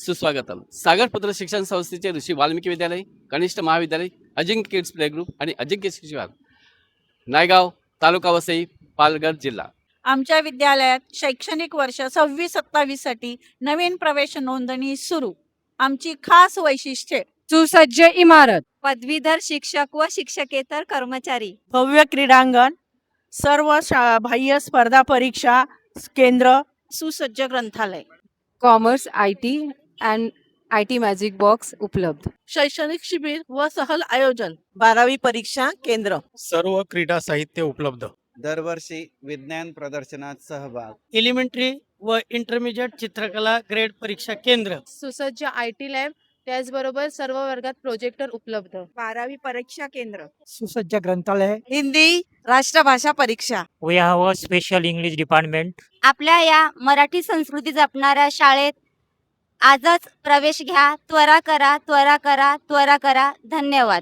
सुस्वागतम. सागर पुत्र शिक्षण संस्थेचे ऋषी वाल्मिकी विद्यालय, कनिष्ठ महाविद्यालय, अजिंक्य किड्स प्ले ग्रुप आणि अजिंक्य शिक्षण नायगाव, तालुका वसई, पालघर जिल्हा. आमच्या विद्यालयात शैक्षणिक वर्ष 26-27 साठी नवीन प्रवेश नोंदणी सुरू. आमची खास वैशिष्ट्ये: सुसज्ज इमारत, पदवीधर शिक्षक व शिक्षकेतर कर्मचारी, भव्य क्रीडांगण, सर्व बाह्य स्पर्धा परीक्षा केंद्र, सुसज्ज ग्रंथालय, commerce, IT and IT magic box उपलब्ध. शैक्षणिक शिबिर व सहल आयोजन, 12वी परीक्षा केंद्र, सर्व क्रीडा साहित्य उपलब्ध. दरवर्षी विज्ञान प्रदर्शनात सहभाग, एलिमेंटरी व इंटरमिजिएट चित्रकला ग्रेड परीक्षा केंद्र, सुसज्ज IT लॅब, त्याचबरोबर सर्व वर्गात प्रोजेक्टर उपलब्ध. 12वी परीक्षा केंद्र, सुसज्ज ग्रंथालय. हिंदी राष्ट्रभाषा परीक्षा. We have a special English department. आपल्या या मराठी संस्कृती जपणाऱ्या शाळेत आजच प्रवेश घ्या. त्वरा करा, त्वरा करा, त्वरा करा. धन्यवाद.